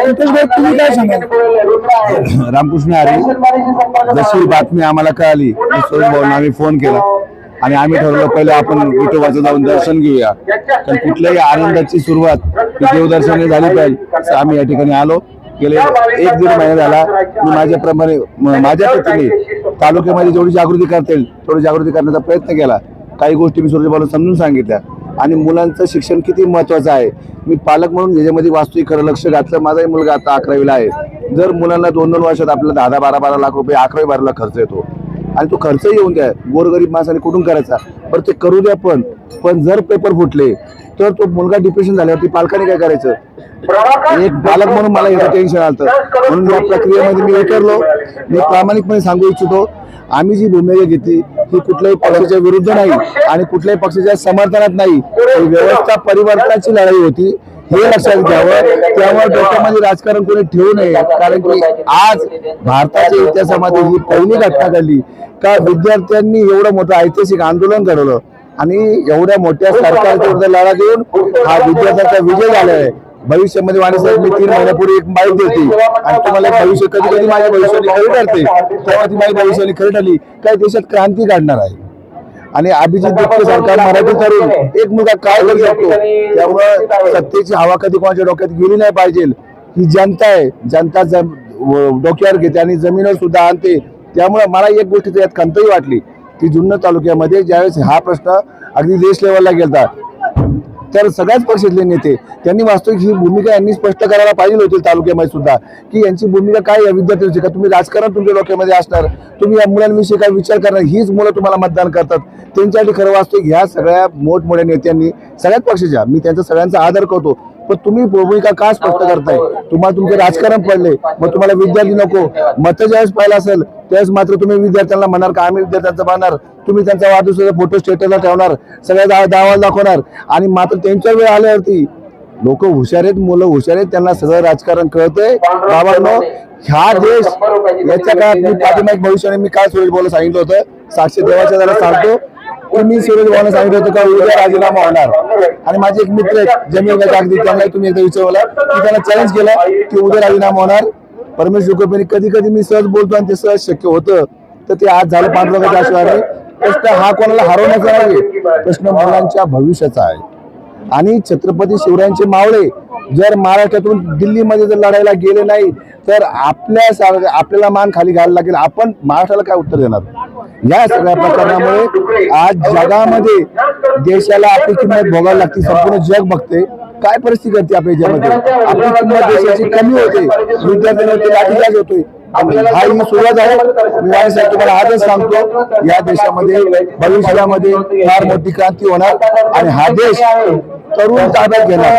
संतोषभाई तुम्ही काय सांगाल? रामकृष्ण हरी, जशी बातमी आम्हाला कळाली सुरेश भाऊंना आम्ही फोन केला आणि आम्ही ठरवलं पहिलं आपण विठोबाचं जाऊन दर्शन घेऊया, कारण कुठल्याही आनंदाची सुरुवात ही देवदर्शनाने झाली पाहिजे असं आम्ही या ठिकाणी आलो. गेले 1-1.5 महिना झाला मी माझ्याप्रमाणे माझ्या पद्धतीने तालुक्यामध्ये जेवढी जागृती करता येईल तेवढी जागृती करण्याचा प्रयत्न केला. काही गोष्टी मी सुरेश भाऊला समजून सांगितल्या आणि मुलांचं शिक्षण किती महत्त्वाचं आहे मी पालक म्हणून याच्यामध्ये वास्तविक खरं लक्ष घातलं. माझाही मुलगा आता 11वीला आहे. जर मुलांना 2-2 वर्षात आपल्याला 10-12 लाख रुपये 11वी 12ला खर्च येतो आणि तो खर्चही येऊन द्या गोरगरीब माणसाने कुठून करायचा, पण ते करू द्या. पण जर पेपर फुटले तर तो मुलगा डिप्रेशन झाल्यावरती पालकांनी काय करायचं? एक पालक म्हणून मला याचं टेन्शन आलं. म्हणून या प्रक्रियेमध्ये मी उतरलो. मी प्रामाणिकपणे सांगू इच्छितो, आम्ही जी भूमिका घेतली ही कुठल्याही पक्षाच्या विरुद्ध नाही आणि कुठल्याही पक्षाच्या समर्थनात नाही. ही व्यवस्था परिवर्तनाची लढाई होती हे लक्षात घ्यावं. त्यामुळे डोक्यामध्ये राजकारण कोणी ठेवू नये, कारण की आज भारताच्या इतिहासामध्ये ही पहिली घटना घडली का विद्यार्थ्यांनी एवढं मोठं ऐतिहासिक आंदोलन घडवलं आणि एवढ्या मोठ्या सरकारच्या विरुद्ध लढा देऊन हा विद्यार्थ्यांचा विजय झाला आहे. भविष्यामध्ये वाणीसाहेब मी 3 महिन्यापूर्वी एक माहिती देते आणि तुम्हाला भविष्य कधी कधी माझ्या भविष्याने खरी ठरते, तेव्हा ती माझ्या भविष्याने खरी ठरली काय देशात क्रांती काढणार आहे. आणि अभिजित दिपके सरकार मराठी तरुण एक मुलगा काय करू शकतो. त्यामुळे सत्तेची हवा कधी कोणाच्या डोक्यात गेली नाही पाहिजे. ही जनता आहे, जनता डोक्यावर घेते आणि जमिनीवर सुद्धा आणते. त्यामुळे मला एक गोष्टीची यात खंतही वाटली की जुन्नर तालुक्यामध्ये ज्यावेळेस हा प्रश्न अगदी देश लेवलला गेला तर सगळ्याच पक्षातले नेते त्यांनी वास्तविक ही भूमिका यांनी स्पष्ट करायला पाहिजे होती तालुक्यामध्ये सुद्धा की यांची भूमिका काय या विद्यार्थ्यांची. का तुम्ही राजकारण तुमच्या डोक्यामध्ये असणार, तुम्ही या मुलांविषयी काय विचार करणार, हीच मुलं तुम्हाला मतदान करतात. त्यांच्यासाठी खरं वास्तविक ह्या सगळ्या मोठमोठ्या नेत्यांनी सगळ्याच पक्षाच्या मी त्यांचा सगळ्यांचा आदर करतो, पण तुम्ही भूमिका का स्पष्ट करताय? तुम्हाला तुमचे राजकारण पडले, मग तुम्हाला विद्यार्थी नको. मतं ज्यावेळेस पाहिलं असेल त्यावेळेस मात्र तुम्ही विद्यार्थ्यांना म्हणणार का आम्ही विद्यार्थ्यांचं पाहणार, तुम्ही त्यांचा वाढदिवसाचा फोटो स्टेटसला ठेवणार, सगळ्या दावाला दाखवणार आणि मात्र त्यांच्या वेळ आल्यावरती लोक हुशार आहेत, मुलं हुशार आहेत, त्यांना सगळं राजकारण कळतंय. बाबांनो ह्या देश याच्या काळात मी पाठीमाग भविष्याने मी काय सुरेश भाऊला सांगितलं होतं, साक्षी देवाच्या जरा सांगतो की मी सुरेश भाऊला सांगितलं होतं का उद्या राजीनामा होणार. आणि माझे एक मित्र आहेत जमीन कागदी, त्यांना तुम्ही एकदा विचारला की त्यांना चॅलेंज केलं की उद्या राजीनामा होणार. परमेश्वर कृपेने कधी कधी मी सहज बोलतो आणि ते सहज शक्य होतं, तर ते आज झालं 5 लोकांच्या आशीर्वादाने. प्रश्न हा कोणाला हरवण्याचा नाही, प्रश्न मुलांच्या भविष्याचा आहे. आणि छत्रपती शिवरायांचे मावळे जर महाराष्ट्रातून दिल्लीमध्ये जर लढायला गेले नाही तर आपल्याला मान खाली घालायला लागेल. आपण महाराष्ट्राला काय उत्तर देणार? या सगळ्या प्रकरणामुळे आज जगामध्ये देशाला आपली किंमत भोगायला लागते. संपूर्ण जग बघते काय परिस्थिती करते आपल्या याच्यामध्ये. आपली किंमत देशाची कमी होते, विद्यार्थ्यांवरती लाठीचार्ज होतोय. हा ही सुरुवात आहे. मी वाणीसाहेब तुम्हाला आजच सांगतो या देशामध्ये भविष्यामध्ये फार मोठी क्रांती होणार आणि हा देश तरुण ताब्यात घेणार.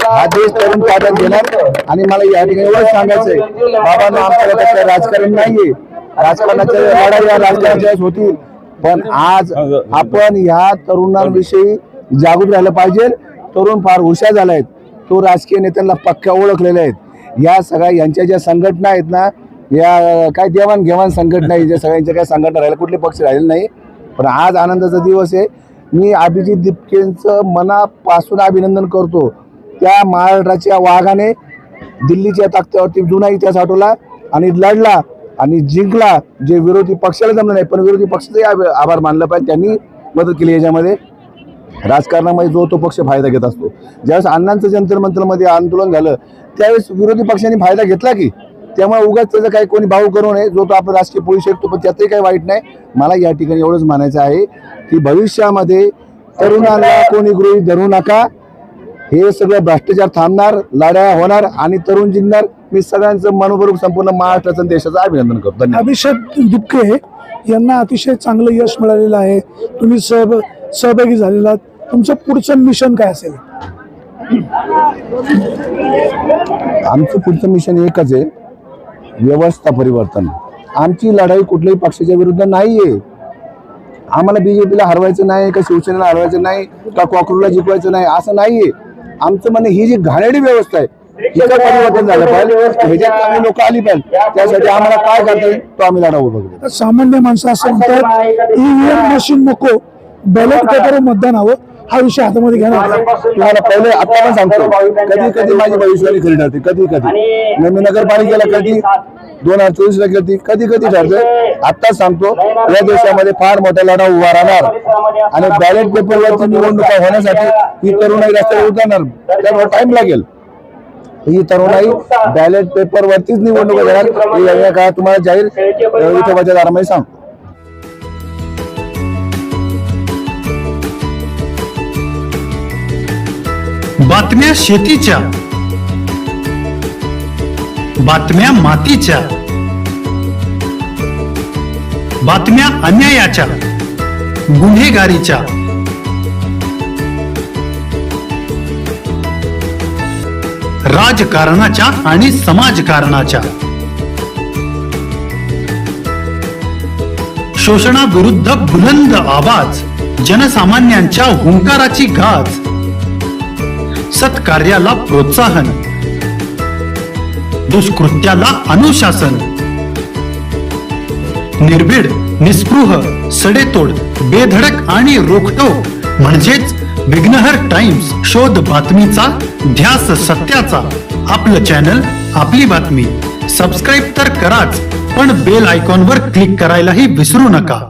हा देश तरुण ताब्यात घेणार. आणि मला या ठिकाणी एवढंच सांगायचंय, बाबांना आमच्या राजकारण नाहीये, राजकारणाच्या लढाई या राजकारणाच्या होतील, पण आज आपण ह्या तरुणांविषयी जागृत राहिलं पाहिजे. तरुण फार हुशार झाले आहेत, तो राजकीय नेत्यांना पक्क्या ओळखलेले आहेत. या सगळ्या यांच्या ज्या संघटना आहेत ना, या काय देवाणघेवाण संघटना आहे, ज्या सगळ्यांच्या काय संघटना राहिल्या, कुठले पक्ष राहिले नाही. पण आज आनंदाचा दिवस आहे. मी अभिजित दिपकेंचं मनापासून अभिनंदन करतो. त्या महाराष्ट्राच्या वाघाने दिल्लीच्या तख्त्यावरती जुना इतिहास आठवला आणि लढला आणि जिंकला. जे विरोधी पक्षाला जमलं नाही, पण विरोधी पक्षाचाही आभार मानलं पाहिजे, त्यांनी मदत केली. याच्यामध्ये राजकारणामध्ये जो तो पक्ष फायदा घेत असतो. ज्यावेळेस अण्णांचं जंतर मंतरमध्ये आंदोलन झालं त्यावेळेस विरोधी पक्षांनी फायदा घेतला की, त्यामुळे उगाच त्याचं काही कोणी भाऊ करू नये. जो तो आपला राजकीय पोळू शकतो, पण त्यातही काही वाईट नाही. मला या ठिकाणी एवढंच म्हणायचं आहे की भविष्यामध्ये तरुणांना कोणी गृहीत धरू नका. हे सगळं भ्रष्टाचार थांबणार, लढाया होणार आणि तरुण जिंकणार. मी सगळ्यांचं मनपूर्वक संपूर्ण महाराष्ट्राचं देशाचं अभिनंदन करतो. धन्यवाद. अभिषेक दिपके यांना अतिशय चांगलं यश मिळालेलं आहे, तुम्ही सहभागी झालेला. तुमचं पुढचं मिशन काय असेल? आमचं पुढचं मिशन एकच आहे, व्यवस्था परिवर्तन. आमची लढाई कुठल्याही पक्षाच्या विरुद्ध नाहीये. आम्हाला बीजेपीला हरवायचं नाही, का शिवसेनेला हरवायचं नाही, का कॉकरूला जिंकवायचं नाही, असं नाहीये. आमचं म्हणणं ही जी घाणेरडी व्यवस्था आहे हिचं परिवर्तन झालं पाहिजे, ह्याच्यात चांगली लोक आली पाहिजे. त्यासाठी आम्हाला काय करता येईल तो आम्ही लढा उभं करू. सामान्य माणसं असं म्हणतात ईव्हीएम मशीन नको, बॅलेट पेपर मतदान हवं. हा विषय हातामध्ये घेणार. तुम्हाला पहिले आता पण सांगतो, कधी कधी माझी भविष्यवाणी खरी ठरते, कधी कधी मी नगरपालिकेला कधी 2024 ला कधी कधी कधी ठरते. आताच सांगतो, या देशामध्ये फार मोठा लढा उभा राहणार आणि बॅलेट पेपरवरची निवडणुका होण्यासाठी ही तरुणाई रस्त्यावर उतरणार. त्यामुळे टाइम लागेल. ही तरुणाई बॅलेट पेपरवरतीच निवडणुका घेणार हे या काळात तुम्हाला जाहीर विठोबाच्या दारामध्ये सांगतो. बातम्या शेतीच्या, बातम्या मातीच्या, बातम्या अन्यायाच्या, गुन्हेगारीच्या, राजकारणाच्या आणि समाजकारणाच्या, शोषणाविरुद्ध बुलंद आवाज, जनसामान्यांच्या हुंकाराची गाज, सत्कार्याला प्रोत्साहन, दुष्कृत्याला अनुशासन, निर्भीड, निस्पृह, सडेतोड, बेधडक आणि रोखटोक म्हणजेच विघ्नहर टाइम्स. शोध बातमीचा, ध्यास सत्याचा. आपलं चॅनल, आपली बातमी. सबस्क्राईब तर कराच, पण बेल आयकॉनवर क्लिक करायलाही विसरू नका.